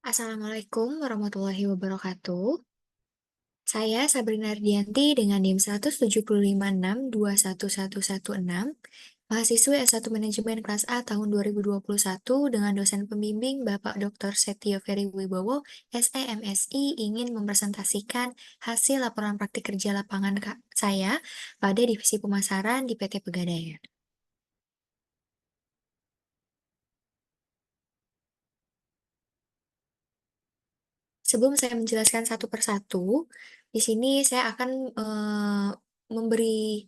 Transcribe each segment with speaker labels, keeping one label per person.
Speaker 1: Assalamualaikum warahmatullahi wabarakatuh. Saya Sabrina Ardianti dengan NIM 175621116, mahasiswi S1 Manajemen kelas A tahun 2021 dengan dosen pembimbing Bapak Dr. Setio Ferry Wibowo, SEMSI, ingin mempresentasikan hasil laporan praktik kerja lapangan saya pada divisi pemasaran di PT Pegadaian. Sebelum saya menjelaskan satu persatu, di sini saya akan memberi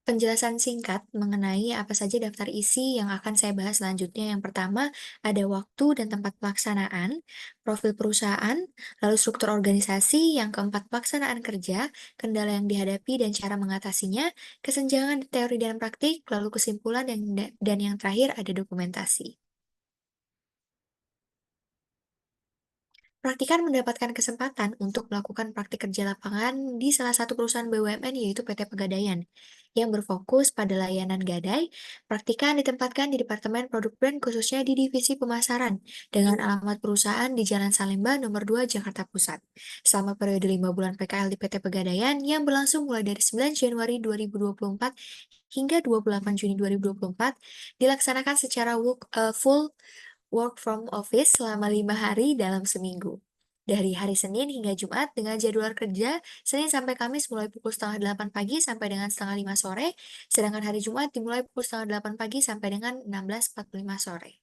Speaker 1: penjelasan singkat mengenai apa saja daftar isi yang akan saya bahas selanjutnya. Yang pertama, ada waktu dan tempat pelaksanaan, profil perusahaan, lalu struktur organisasi, yang keempat pelaksanaan kerja, kendala yang dihadapi dan cara mengatasinya, kesenjangan teori dan praktik, lalu kesimpulan dan yang terakhir ada dokumentasi. Praktikan mendapatkan kesempatan untuk melakukan praktik kerja lapangan di salah satu perusahaan BUMN yaitu PT Pegadaian. Yang berfokus pada layanan gadai, praktikan ditempatkan di Departemen Produk Brand khususnya di Divisi Pemasaran dengan alamat perusahaan di Jalan Salemba nomor 2 Jakarta Pusat. Selama periode 5 bulan PKL di PT Pegadaian yang berlangsung mulai dari 9 Januari 2024 hingga 28 Juni 2024 dilaksanakan secara full work from office selama 5 hari dalam seminggu. Dari hari Senin hingga Jumat dengan jadwal kerja Senin sampai Kamis mulai pukul setengah 8 pagi sampai dengan setengah 5 sore, sedangkan hari Jumat dimulai pukul setengah 8 pagi sampai dengan 16.45 sore.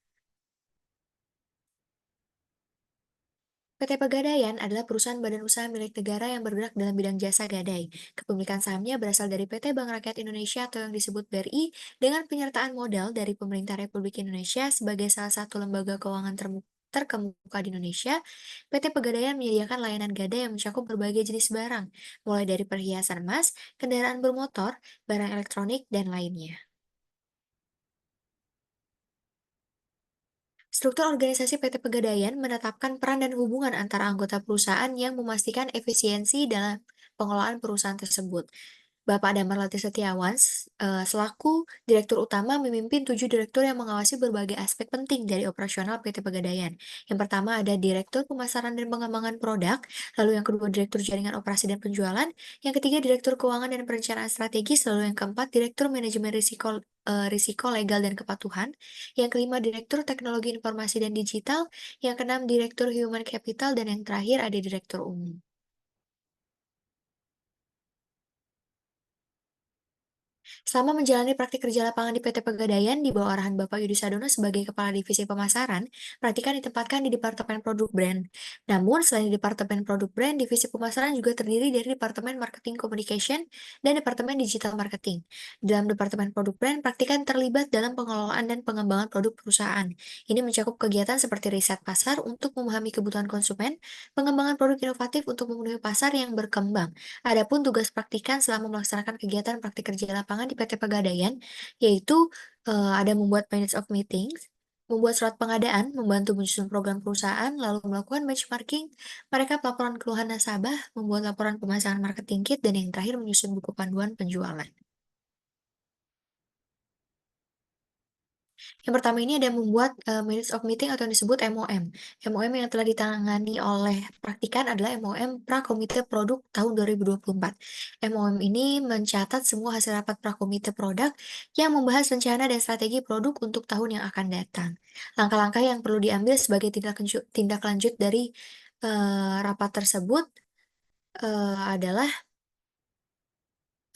Speaker 1: PT Pegadaian adalah perusahaan badan usaha milik negara yang bergerak dalam bidang jasa gadai. Kepemilikan sahamnya berasal dari PT Bank Rakyat Indonesia atau yang disebut BRI dengan penyertaan modal dari Pemerintah Republik Indonesia sebagai salah satu lembaga keuangan terkemuka di Indonesia. PT Pegadaian menyediakan layanan gadai yang mencakup berbagai jenis barang, mulai dari perhiasan emas, kendaraan bermotor, barang elektronik, dan lainnya. Struktur organisasi PT Pegadaian menetapkan peran dan hubungan antara anggota perusahaan yang memastikan efisiensi dalam pengelolaan perusahaan tersebut. Bapak Damar Lati Setiawan, selaku Direktur Utama memimpin 7 direktur yang mengawasi berbagai aspek penting dari operasional PT Pegadaian. Yang pertama ada Direktur Pemasaran dan Pengembangan Produk, lalu yang kedua Direktur Jaringan Operasi dan Penjualan, yang ketiga Direktur Keuangan dan Perencanaan Strategis, lalu yang keempat Direktur Manajemen Risiko Legal dan Kepatuhan, yang kelima Direktur Teknologi Informasi dan Digital, yang keenam Direktur Human Capital, dan yang terakhir ada Direktur Umum. Selama menjalani praktik kerja lapangan di PT Pegadaian di bawah arahan Bapak Yudi Sadono sebagai Kepala Divisi Pemasaran, praktikan ditempatkan di Departemen Produk Brand. Namun, selain di Departemen Produk Brand, Divisi Pemasaran juga terdiri dari Departemen Marketing Communication dan Departemen Digital Marketing. Dalam Departemen Produk Brand, praktikan terlibat dalam pengelolaan dan pengembangan produk perusahaan. Ini mencakup kegiatan seperti riset pasar untuk memahami kebutuhan konsumen, pengembangan produk inovatif untuk memenuhi pasar yang berkembang. Adapun tugas praktikan selama melaksanakan kegiatan praktik kerja lapangan di PT Pegadaian, yaitu ada membuat minutes of meetings, membuat surat pengadaan, membantu menyusun program perusahaan, lalu melakukan benchmarking, merekap laporan keluhan nasabah, membuat laporan pemasangan marketing kit, dan yang terakhir menyusun buku panduan penjualan. Yang pertama ini ada membuat, minutes of meeting atau yang disebut MOM. MOM yang telah ditangani oleh praktikan adalah MOM Prakomite Produk tahun 2024. MOM ini mencatat semua hasil rapat Prakomite Produk yang membahas rencana dan strategi produk untuk tahun yang akan datang. Langkah-langkah yang perlu diambil sebagai tindak lanjut dari, rapat tersebut, adalah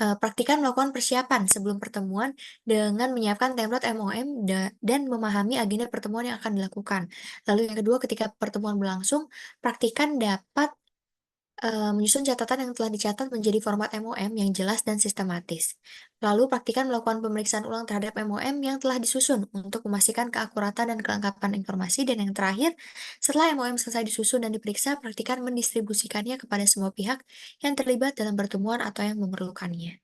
Speaker 1: praktikan melakukan persiapan sebelum pertemuan dengan menyiapkan template MOM dan memahami agenda pertemuan yang akan dilakukan. Lalu yang kedua, ketika pertemuan berlangsung, praktikan dapat menyusun catatan yang telah dicatat menjadi format MOM yang jelas dan sistematis. Lalu praktikan melakukan pemeriksaan ulang terhadap MOM yang telah disusun untuk memastikan keakuratan dan kelengkapan informasi. Dan yang terakhir, setelah MOM selesai disusun dan diperiksa, praktikan mendistribusikannya kepada semua pihak yang terlibat dalam pertemuan atau yang memerlukannya.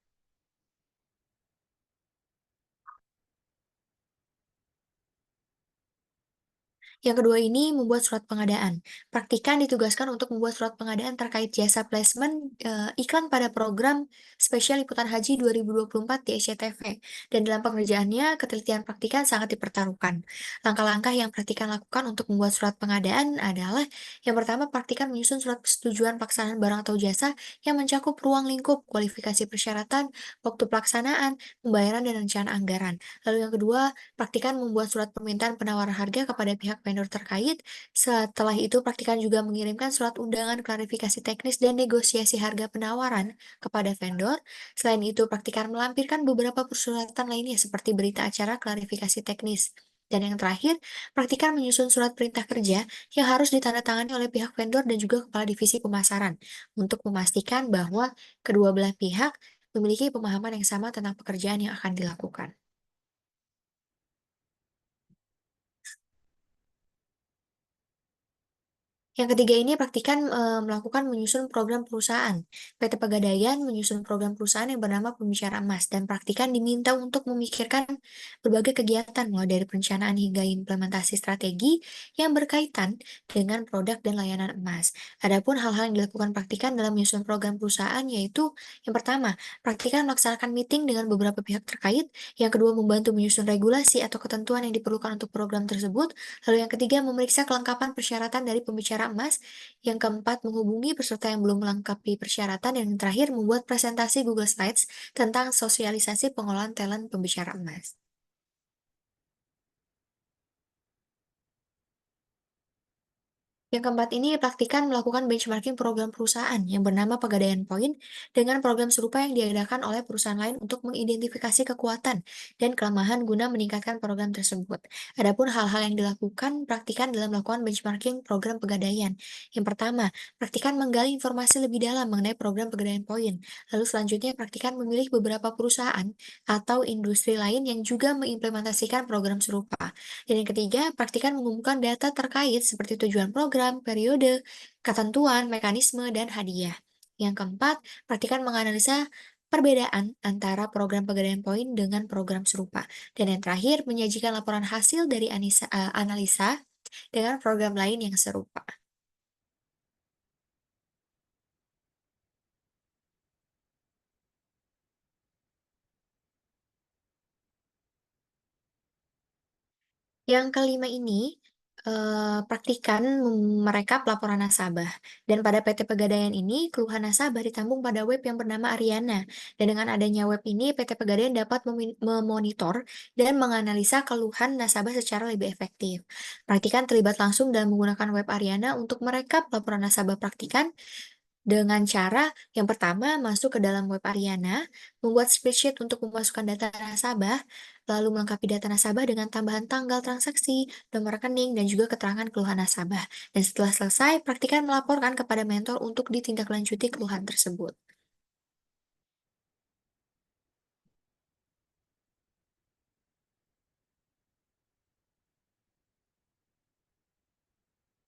Speaker 1: Yang kedua ini membuat surat pengadaan. Praktikan ditugaskan untuk membuat surat pengadaan terkait jasa placement iklan pada program spesial liputan haji 2024 di SCTV. Dan dalam pengerjaannya, ketelitian praktikan sangat dipertaruhkan. Langkah-langkah yang praktikan lakukan untuk membuat surat pengadaan adalah yang pertama, praktikan menyusun surat persetujuan pelaksanaan barang atau jasa yang mencakup ruang lingkup, kualifikasi persyaratan, waktu pelaksanaan, pembayaran, dan rencana anggaran. Lalu yang kedua, praktikan membuat surat permintaan penawaran harga kepada pihak vendor terkait. Setelah itu, praktikan juga mengirimkan surat undangan klarifikasi teknis dan negosiasi harga penawaran kepada vendor. Selain itu, praktikan melampirkan beberapa persyaratan lainnya seperti berita acara klarifikasi teknis. Dan yang terakhir, praktikan menyusun surat perintah kerja yang harus ditandatangani oleh pihak vendor dan juga kepala divisi pemasaran untuk memastikan bahwa kedua belah pihak memiliki pemahaman yang sama tentang pekerjaan yang akan dilakukan. Yang ketiga ini praktikan, melakukan menyusun program perusahaan. PT Pegadaian menyusun program perusahaan yang bernama Pembicara Emas dan praktikan diminta untuk memikirkan berbagai kegiatan mulai dari perencanaan hingga implementasi strategi yang berkaitan dengan produk dan layanan emas. Adapun hal-hal yang dilakukan praktikan dalam menyusun program perusahaan yaitu yang pertama, praktikan melaksanakan meeting dengan beberapa pihak terkait, yang kedua membantu menyusun regulasi atau ketentuan yang diperlukan untuk program tersebut, lalu yang ketiga, memeriksa kelengkapan persyaratan dari pembicara emas. Yang keempat, menghubungi peserta yang belum melengkapi persyaratan. Dan yang terakhir, membuat presentasi Google Slides tentang sosialisasi pengelolaan talent pembicara emas. Yang keempat ini praktikan melakukan benchmarking program perusahaan yang bernama Pegadaian Point dengan program serupa yang diadakan oleh perusahaan lain untuk mengidentifikasi kekuatan dan kelemahan guna meningkatkan program tersebut. Adapun hal-hal yang dilakukan, praktikan dalam melakukan benchmarking program Pegadaian. Yang pertama, praktikan menggali informasi lebih dalam mengenai program Pegadaian Point. Lalu selanjutnya, praktikan memilih beberapa perusahaan atau industri lain yang juga mengimplementasikan program serupa. Dan yang ketiga, praktikan mengumpulkan data terkait seperti tujuan program, periode, ketentuan, mekanisme, dan hadiah. Yang keempat, praktikan menganalisa perbedaan antara program Pegadaian Poin dengan program serupa. Dan yang terakhir, menyajikan laporan hasil dari analisa dengan program lain yang serupa. Yang kelima ini, praktikan merekap laporan nasabah. Dan pada PT Pegadaian ini, keluhan nasabah ditampung pada web yang bernama Ariana. Dan dengan adanya web ini, PT Pegadaian dapat memonitor dan menganalisa keluhan nasabah secara lebih efektif. Praktikan terlibat langsung dalam menggunakan web Ariana untuk merekap laporan nasabah praktikan dengan cara yang pertama masuk ke dalam web Ariana, membuat spreadsheet untuk memasukkan data nasabah, lalu melengkapi data nasabah dengan tambahan tanggal transaksi, nomor rekening, dan juga keterangan keluhan nasabah. Dan setelah selesai, praktikan melaporkan kepada mentor untuk ditindaklanjuti keluhan tersebut.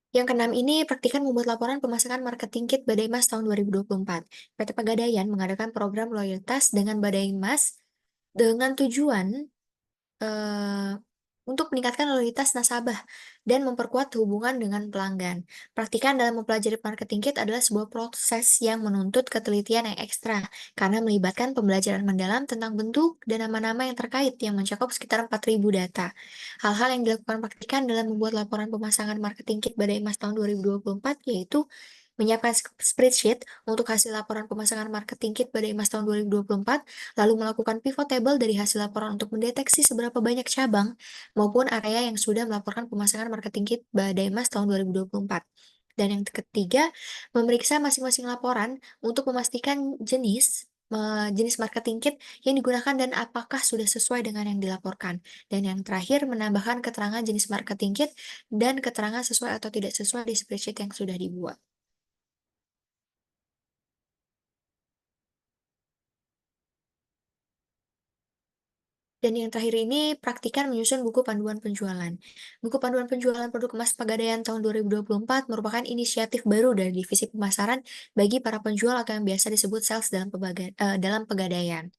Speaker 1: Yang keenam ini, praktikan membuat laporan pemasakan marketing kit Badai Mas tahun 2024. PT Pegadaian mengadakan program loyalitas dengan Badai Mas dengan tujuan Eee, untuk meningkatkan loyalitas nasabah dan memperkuat hubungan dengan pelanggan. Praktikan dalam mempelajari marketing kit adalah sebuah proses yang menuntut ketelitian yang ekstra, karena melibatkan pembelajaran mendalam tentang bentuk dan nama-nama yang terkait yang mencakup sekitar 4.000 data. Hal-hal yang dilakukan praktikan dalam membuat laporan pemasangan marketing kit Badai Emas tahun 2024 yaitu menyiapkan spreadsheet untuk hasil laporan pemasangan marketing kit Badai Emas tahun 2024, lalu melakukan pivot table dari hasil laporan untuk mendeteksi seberapa banyak cabang maupun area yang sudah melaporkan pemasangan marketing kit Badai Emas tahun 2024. Dan yang ketiga, memeriksa masing-masing laporan untuk memastikan jenis marketing kit yang digunakan dan apakah sudah sesuai dengan yang dilaporkan. Dan yang terakhir, menambahkan keterangan jenis marketing kit dan keterangan sesuai atau tidak sesuai di spreadsheet yang sudah dibuat. Dan yang terakhir ini, praktikan menyusun buku panduan penjualan. Buku panduan penjualan produk emas Pegadaian tahun 2024 merupakan inisiatif baru dari divisi pemasaran bagi para penjual atau yang biasa disebut sales dalam Pegadaian.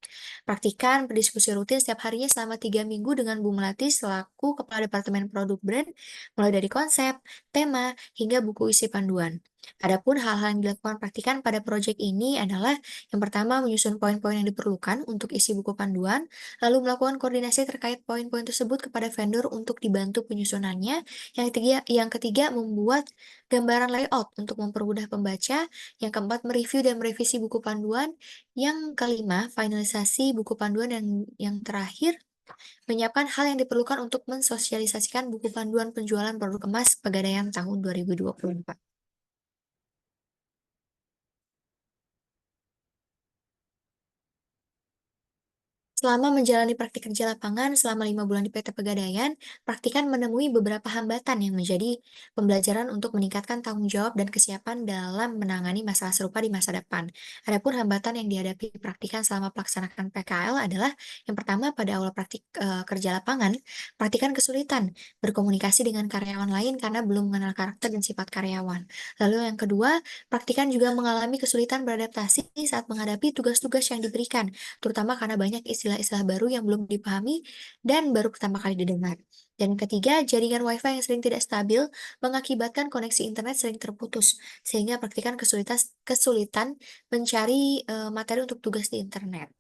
Speaker 1: Praktikan berdiskusi rutin setiap harinya selama 3 minggu dengan Bu Melati selaku Kepala Departemen Produk Brand, mulai dari konsep, tema, hingga buku isi panduan. Adapun hal-hal yang dilakukan praktikan pada proyek ini adalah yang pertama menyusun poin-poin yang diperlukan untuk isi buku panduan, lalu melakukan koordinasi terkait poin-poin tersebut kepada vendor untuk dibantu penyusunannya. Yang ketiga membuat gambaran layout untuk mempermudah pembaca. Yang keempat mereview dan merevisi buku panduan. Yang kelima, finalisasi buku panduan dan yang terakhir, menyiapkan hal yang diperlukan untuk mensosialisasikan buku panduan penjualan produk emas Pegadaian tahun 2024. Selama menjalani praktik kerja lapangan selama 5 bulan di PT Pegadaian, praktikan menemui beberapa hambatan yang menjadi pembelajaran untuk meningkatkan tanggung jawab dan kesiapan dalam menangani masalah serupa di masa depan. Adapun hambatan yang dihadapi praktikan selama pelaksanaan PKL adalah yang pertama pada awal praktik kerja lapangan, praktikan kesulitan berkomunikasi dengan karyawan lain karena belum mengenal karakter dan sifat karyawan. Lalu yang kedua, praktikan juga mengalami kesulitan beradaptasi saat menghadapi tugas-tugas yang diberikan terutama karena banyak istilah-istilah baru yang belum dipahami dan baru pertama kali didengar. Dan ketiga, jaringan WiFi yang sering tidak stabil mengakibatkan koneksi internet sering terputus, sehingga praktikan kesulitan mencari materi untuk tugas di internet.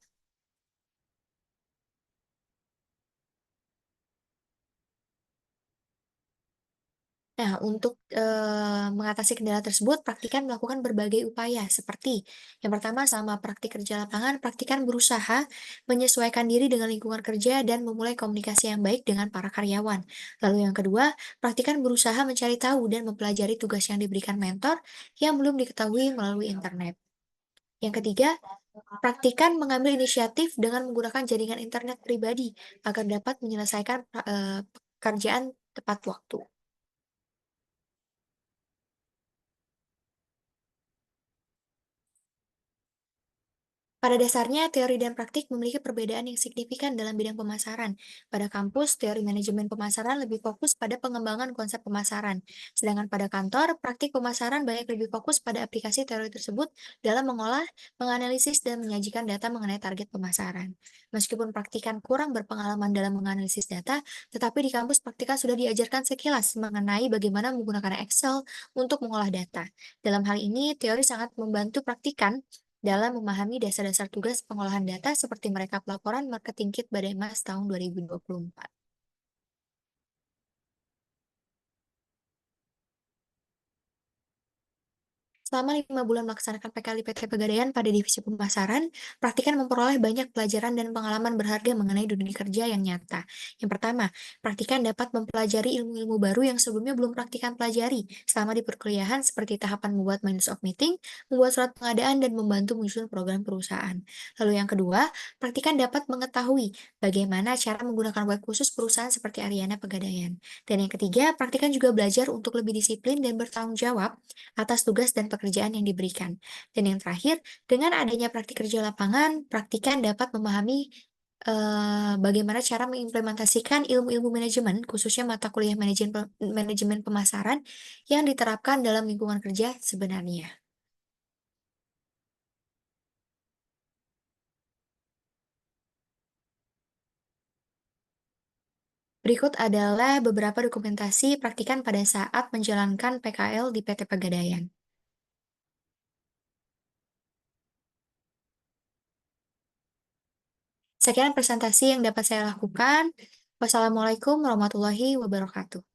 Speaker 1: Nah, untuk, mengatasi kendala tersebut, praktikan melakukan berbagai upaya, seperti yang pertama, selama praktik kerja lapangan, praktikan berusaha menyesuaikan diri dengan lingkungan kerja dan memulai komunikasi yang baik dengan para karyawan. Lalu yang kedua, praktikan berusaha mencari tahu dan mempelajari tugas yang diberikan mentor yang belum diketahui melalui internet. Yang ketiga, praktikan mengambil inisiatif dengan menggunakan jaringan internet pribadi agar dapat menyelesaikan, pekerjaan tepat waktu. Pada dasarnya, teori dan praktik memiliki perbedaan yang signifikan dalam bidang pemasaran. Pada kampus, teori manajemen pemasaran lebih fokus pada pengembangan konsep pemasaran. Sedangkan pada kantor, praktik pemasaran banyak lebih fokus pada aplikasi teori tersebut dalam mengolah, menganalisis, dan menyajikan data mengenai target pemasaran. Meskipun praktikan kurang berpengalaman dalam menganalisis data, tetapi di kampus praktikan sudah diajarkan sekilas mengenai bagaimana menggunakan Excel untuk mengolah data. Dalam hal ini, teori sangat membantu praktikan dalam memahami dasar-dasar tugas pengolahan data seperti merekap laporan marketing kit Badai Mas tahun 2024. Selama 5 bulan melaksanakan PKL di PT Pegadaian pada divisi pemasaran, praktikan memperoleh banyak pelajaran dan pengalaman berharga mengenai dunia kerja yang nyata. Yang pertama, praktikan dapat mempelajari ilmu-ilmu baru yang sebelumnya belum praktikan pelajari selama di perkuliahan seperti tahapan membuat minutes of meeting, membuat surat pengadaan, dan membantu menyusun program perusahaan. Lalu yang kedua, praktikan dapat mengetahui bagaimana cara menggunakan web khusus perusahaan seperti Ariana Pegadaian. Dan yang ketiga, praktikan juga belajar untuk lebih disiplin dan bertanggung jawab atas tugas dan pekerjaan yang diberikan. Dan yang terakhir, dengan adanya praktik kerja lapangan, praktikan dapat memahami bagaimana cara mengimplementasikan ilmu-ilmu manajemen, khususnya mata kuliah manajemen pemasaran yang diterapkan dalam lingkungan kerja sebenarnya. Berikut adalah beberapa dokumentasi praktikan pada saat menjalankan PKL di PT Pegadaian. Sekian presentasi yang dapat saya lakukan. Wassalamualaikum warahmatullahi wabarakatuh.